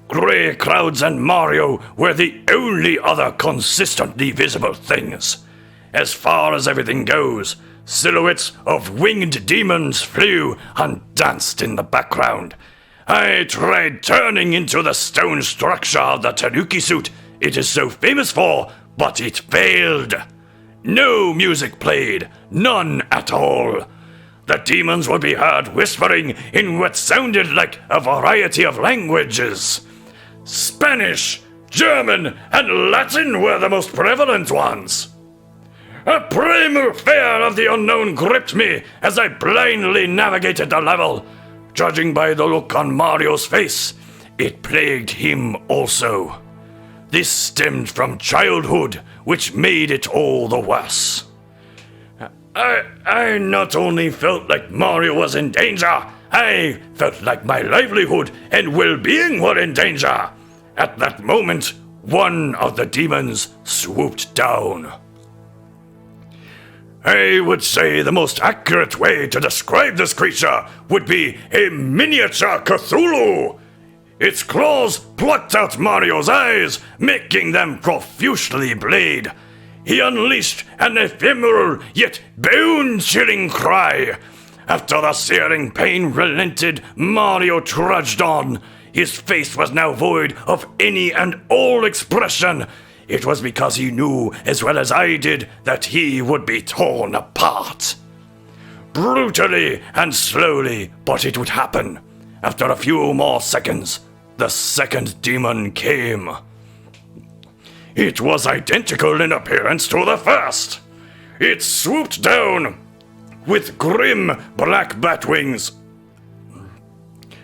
Grey clouds and Mario were the only other consistently visible things. As far as everything goes, silhouettes of winged demons flew and danced in the background. I tried turning into the stone structure of the Tanuki suit it is so famous for, but it failed. No music played, none at all. The demons would be heard whispering in what sounded like a variety of languages. Spanish, German, and Latin were the most prevalent ones. A primal fear of the unknown gripped me as I blindly navigated the level. Judging by the look on Mario's face, it plagued him also. This stemmed from childhood, which made it all the worse. I not only felt like Mario was in danger, I felt like my livelihood and well-being were in danger. At that moment, one of the demons swooped down. I would say the most accurate way to describe this creature would be a miniature Cthulhu. Its claws plucked out Mario's eyes, making them profusely bleed. He unleashed an ephemeral yet bone-chilling cry. After the searing pain relented, Mario trudged on. His face was now void of any and all expression. It was because he knew, as well as I did, that he would be torn apart. Brutally and slowly, but it would happen. After a few more seconds, the second demon came. It was identical in appearance to the first. It swooped down with grim black bat wings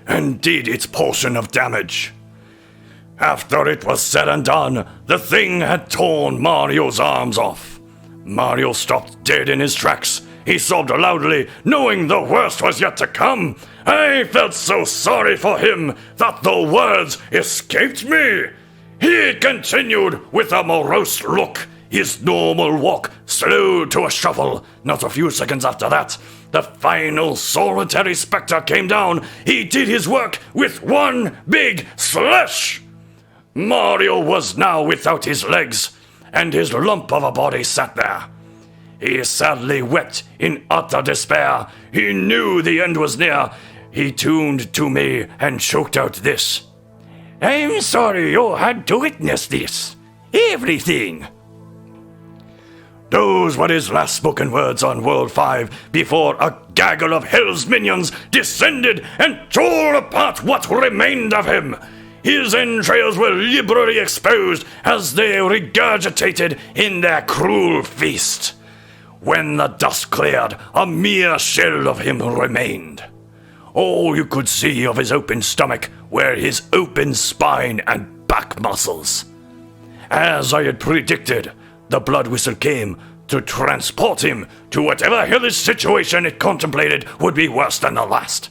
and did its portion of damage. After it was said and done, the thing had torn Mario's arms off. Mario stopped dead in his tracks. He sobbed loudly, knowing the worst was yet to come. I felt so sorry for him that the words escaped me. He continued with a morose look, his normal walk slowed to a shuffle. Not a few seconds after that, the final solitary spectre came down. He did his work with one big slash. Mario was now without his legs, and his lump of a body sat there. He sadly wept in utter despair. He knew the end was near. He tuned to me and choked out this. I'm sorry you had to witness this. Everything. Those were his last spoken words on World 5 before a gaggle of hell's minions descended and tore apart what remained of him. His entrails were liberally exposed as they regurgitated in their cruel feast. When the dust cleared, a mere shell of him remained. All you could see of his open stomach were his open spine and back muscles. As I had predicted, the blood whistle came to transport him to whatever hellish situation it contemplated would be worse than the last.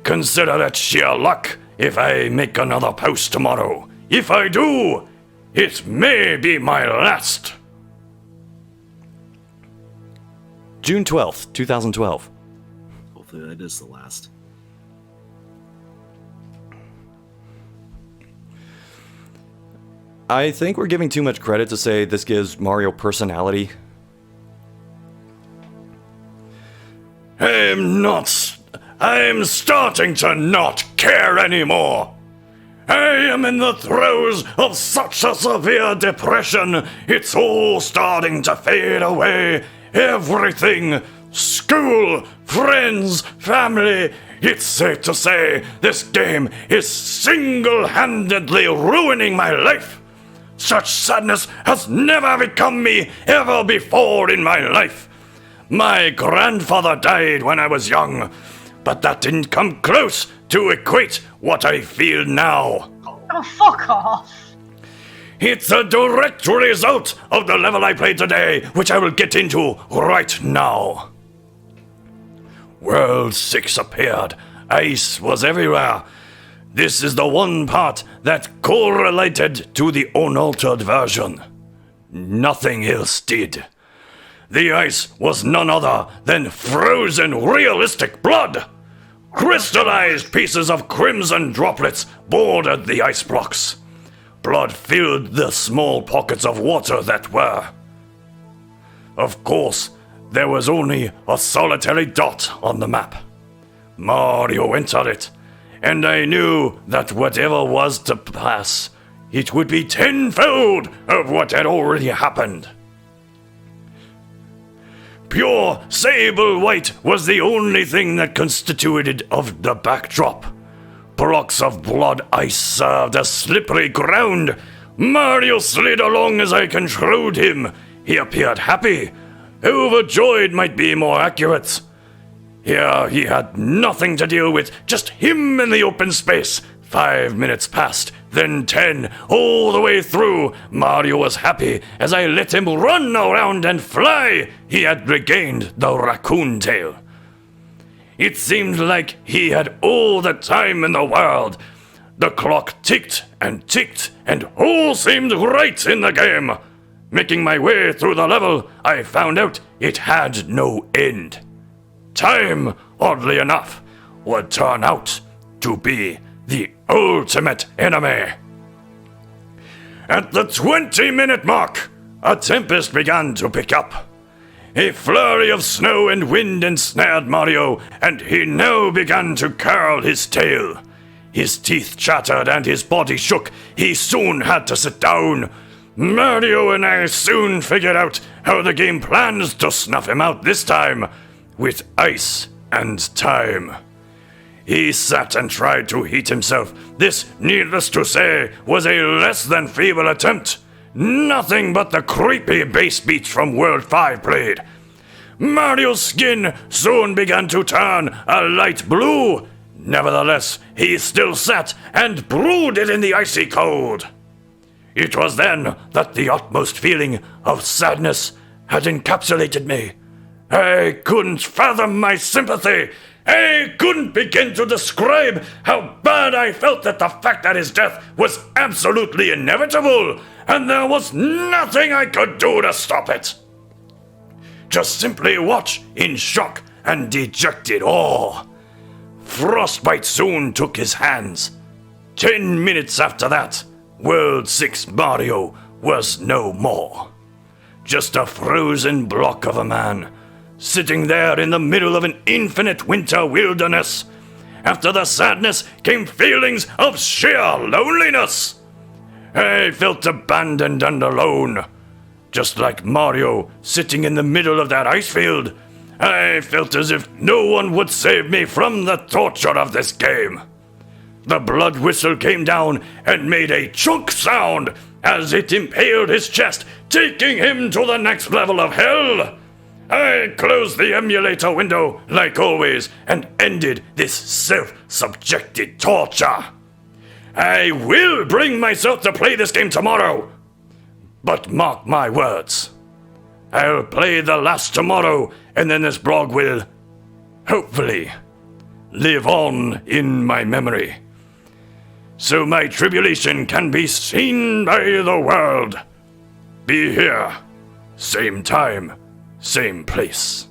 Consider it sheer luck if I make another post tomorrow. If I do, it may be my last. June 12th, 2012. Hopefully that is the last. I think we're giving too much credit to say this gives Mario personality. I'm starting to not care anymore. I am in the throes of such a severe depression, it's all starting to fade away. Everything, school, friends, family, it's safe to say this game is single-handedly ruining my life. Such sadness has never become me ever before in my life. My grandfather died when I was young, but that didn't come close to equate what I feel now. Oh, fuck off! It's a direct result of the level I played today, which I will get into right now. World 6 appeared. Ice was everywhere. This is the one part that correlated to the unaltered version. Nothing else did. The ice was none other than frozen realistic blood. Crystallized pieces of crimson droplets bordered the ice blocks. Blood filled the small pockets of water that were. Of course, there was only a solitary dot on the map. Mario entered it, and I knew that whatever was to pass, it would be tenfold of what had already happened. Pure sable white was the only thing that constituted of the backdrop. Blocks of blood ice served as slippery ground. Mario slid along as I controlled him. He appeared happy. Overjoyed might be more accurate. Here he had nothing to deal with, just him in the open space. 5 minutes passed, then 10, all the way through. Mario was happy as I let him run around and fly. He had regained the raccoon tail. It seemed like he had all the time in the world. The clock ticked, and all seemed right in the game. Making my way through the level, I found out it had no end. Time, oddly enough, would turn out to be the ultimate enemy. At the 20-minute mark, a tempest began to pick up. A flurry of snow and wind ensnared Mario, and he now began to curl his tail. His teeth chattered and his body shook. He soon had to sit down. Mario and I soon figured out how the game plans to snuff him out this time, with ice and time. He sat and tried to heat himself. This, needless to say, was a less than feeble attempt. Nothing but the creepy bass beats from World 5 played. Mario's skin soon began to turn a light blue. Nevertheless, he still sat and brooded in the icy cold. It was then that the utmost feeling of sadness had encapsulated me. I couldn't fathom my sympathy. I couldn't begin to describe how bad I felt at the fact that his death was absolutely inevitable, and there was nothing I could do to stop it. Just simply watch in shock and dejected awe. Frostbite soon took his hands. 10 minutes after that, World 6 Mario was no more. Just a frozen block of a man, sitting there in the middle of an infinite winter wilderness. After the sadness came feelings of sheer loneliness. I felt abandoned and alone. Just like Mario sitting in the middle of that ice field, I felt as if no one would save me from the torture of this game. The blood whistle came down and made a chunk sound as it impaled his chest, taking him to the next level of hell. I closed the emulator window, like always, and ended this self-subjected torture. I will bring myself to play this game tomorrow. But mark my words. I'll play the last tomorrow, and then this blog will, hopefully, live on in my memory. So my tribulation can be seen by the world. Be here, same time, same place.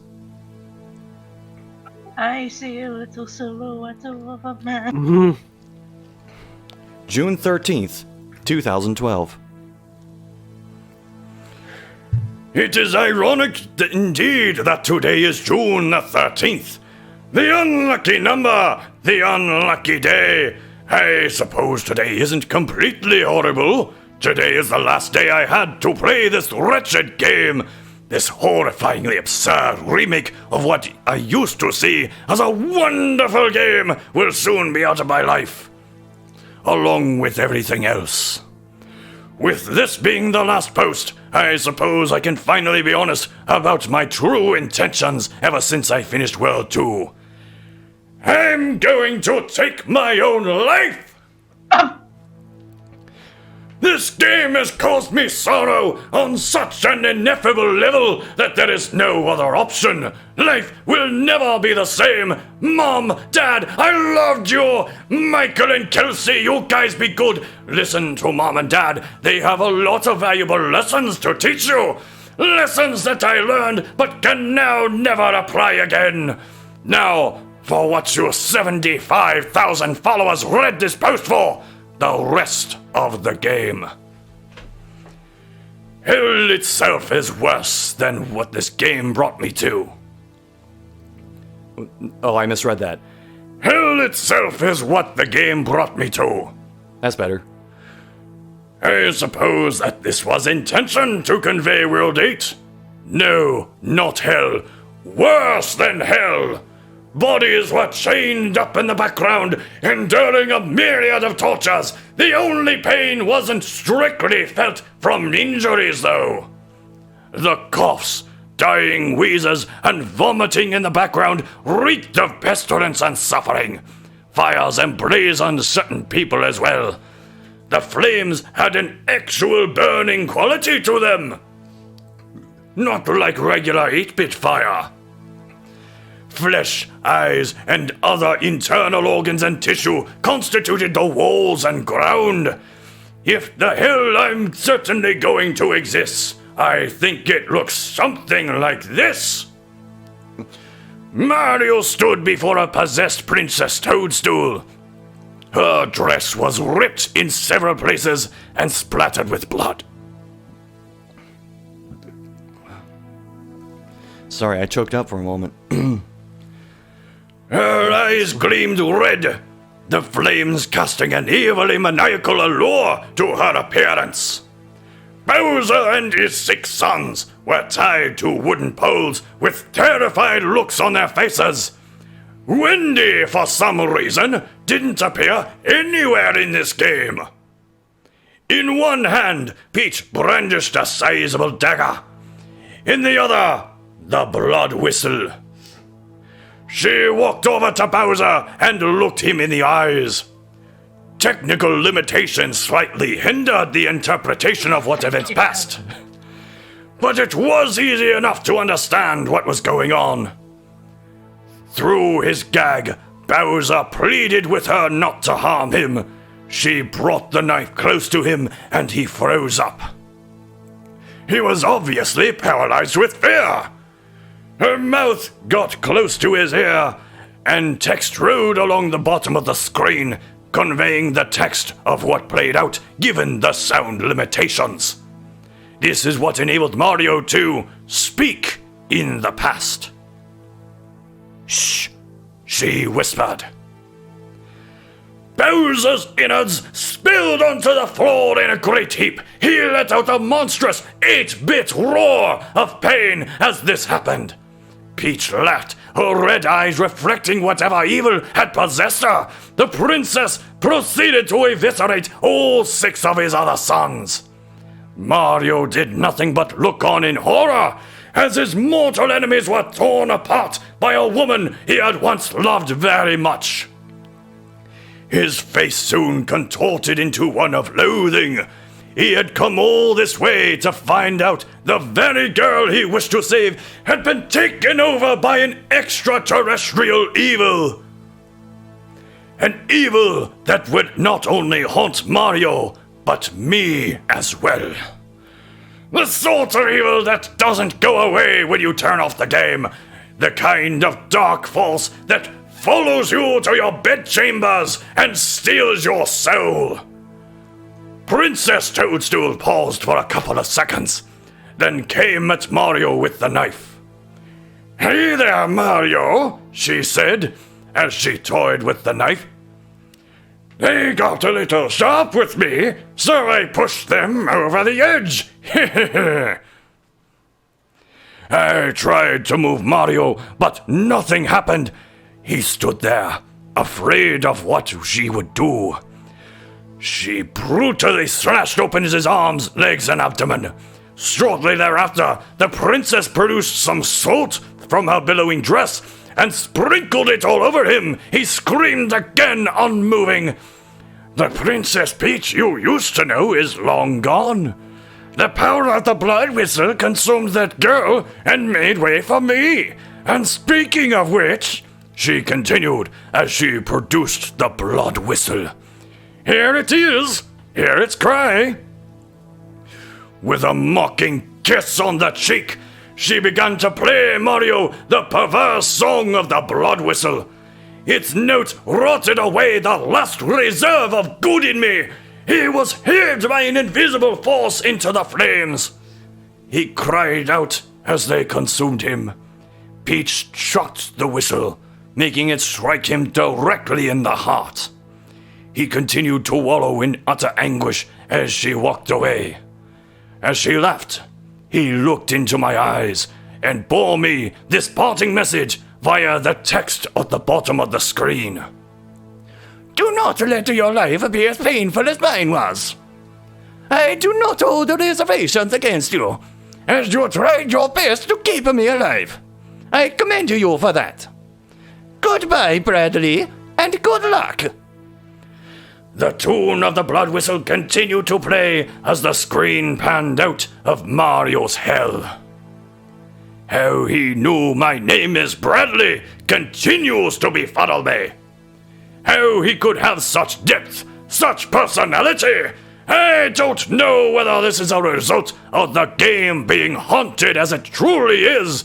I see a little silhouette of a man. June 13th, 2012. It is ironic indeed that today is June the 13th. The unlucky number, the unlucky day. I suppose today isn't completely horrible. Today is the last day I had to play this wretched game. This horrifyingly absurd remake of what I used to see as a wonderful game will soon be out of my life, along with everything else. With this being the last post, I suppose I can finally be honest about my true intentions ever since I finished World 2. I'm going to take my own life! This game has caused me sorrow on such an ineffable level that there is no other option. Life will never be the same. Mom, Dad, I loved you. Michael and Kelsey, you guys be good. Listen to Mom and Dad. They have a lot of valuable lessons to teach you. Lessons that I learned but can now never apply again. Now, for what you 75,000 followers read this post for, the rest of the game. Hell itself is worse than what this game brought me to. Oh, I misread that. Hell itself is what the game brought me to. That's better. I suppose that this was intention to convey World 8. No, not hell. Worse than hell. Bodies were chained up in the background, enduring a myriad of tortures. The only pain wasn't strictly felt from injuries, though. The coughs, dying wheezes, and vomiting in the background reeked of pestilence and suffering. Fires emblazoned certain people as well. The flames had an actual burning quality to them. Not like regular 8-bit fire. Flesh, eyes, and other internal organs and tissue constituted the walls and ground. If the hell I'm certainly going to exists, I think it looks something like this. Mario stood before a possessed Princess Toadstool. Her dress was ripped in several places and splattered with blood. Sorry, I choked up for a moment. Her eyes gleamed red, the flames casting an evilly maniacal allure to her appearance. Bowser and his 6 sons were tied to wooden poles with terrified looks on their faces. Wendy, for some reason, didn't appear anywhere in this game. In one hand, Peach brandished a sizable dagger. In the other, the blood whistle. She walked over to Bowser and looked him in the eyes. Technical limitations slightly hindered the interpretation of what events passed. But it was easy enough to understand what was going on. Through his gag, Bowser pleaded with her not to harm him. She brought the knife close to him and he froze up. He was obviously paralyzed with fear. Her mouth got close to his ear, and text rode along the bottom of the screen, conveying the text of what played out given the sound limitations. This is what enabled Mario to speak in the past. Shh, she whispered. Bowser's innards spilled onto the floor in a great heap. He let out a monstrous 8-bit roar of pain as this happened. Peach laughed, her red eyes reflecting whatever evil had possessed her. The princess proceeded to eviscerate all 6 of his other sons. Mario did nothing but look on in horror as his mortal enemies were torn apart by a woman he had once loved very much. His face soon contorted into one of loathing. He had come all this way to find out the very girl he wished to save had been taken over by an extraterrestrial evil. An evil that would not only haunt Mario, but me as well. The sort of evil that doesn't go away when you turn off the game. The kind of dark force that follows you to your bedchambers and steals your soul. Princess Toadstool paused for a couple of seconds, then came at Mario with the knife. "Hey there, Mario," she said, as she toyed with the knife. "They got a little sharp with me, so I pushed them over the edge. I tried to move Mario, but nothing happened. He stood there, afraid of what she would do. She brutally slashed open his arms, legs, and abdomen. Shortly thereafter, the princess produced some salt from her billowing dress and sprinkled it all over him. He screamed again, unmoving. The Princess Peach you used to know is long gone. The power of the blood whistle consumed that girl and made way for me. And speaking of which, she continued as she produced the blood whistle. Here it is. Hear its cry. With a mocking kiss on the cheek, she began to play Mario the perverse song of the blood whistle. Its note rotted away the last reserve of good in me. He was heaved by an invisible force into the flames. He cried out as they consumed him. Peach shot the whistle, making it strike him directly in the heart. He continued to wallow in utter anguish as she walked away. As she left, he looked into my eyes and bore me this parting message via the text at the bottom of the screen. Do not let your life be as painful as mine was. I do not hold reservations against you, as you tried your best to keep me alive. I commend you for that. Goodbye, Bradley, and good luck. The tune of the blood whistle continued to play as the screen panned out of Mario's hell. How he knew my name is Bradley continues to befuddle me. How he could have such depth, such personality, I don't know whether this is a result of the game being haunted as it truly is,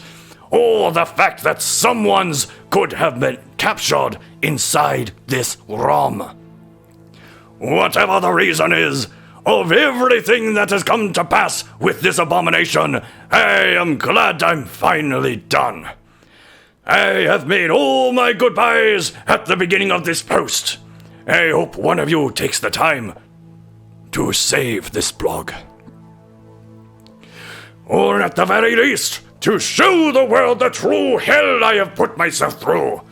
or the fact that someone's could have been captured inside this ROM. Whatever the reason is, of everything that has come to pass with this abomination, I am glad I'm finally done. I have made all my goodbyes at the beginning of this post. I hope one of you takes the time to save this blog. Or at the very least, to show the world the true hell I have put myself through.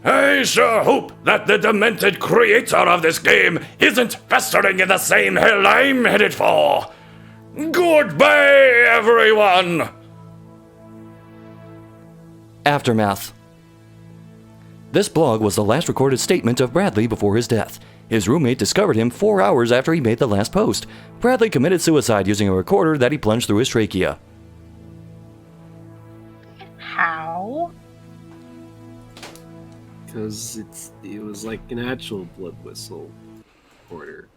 I sure hope that the demented creator of this game isn't festering in the same hell I'm headed for. Goodbye, everyone! Aftermath. This blog was the last recorded statement of Bradley before his death. His roommate discovered him 4 hours after he made the last post. Bradley committed suicide using a recorder that he plunged through his trachea. How? Because it was like an actual blood whistle order.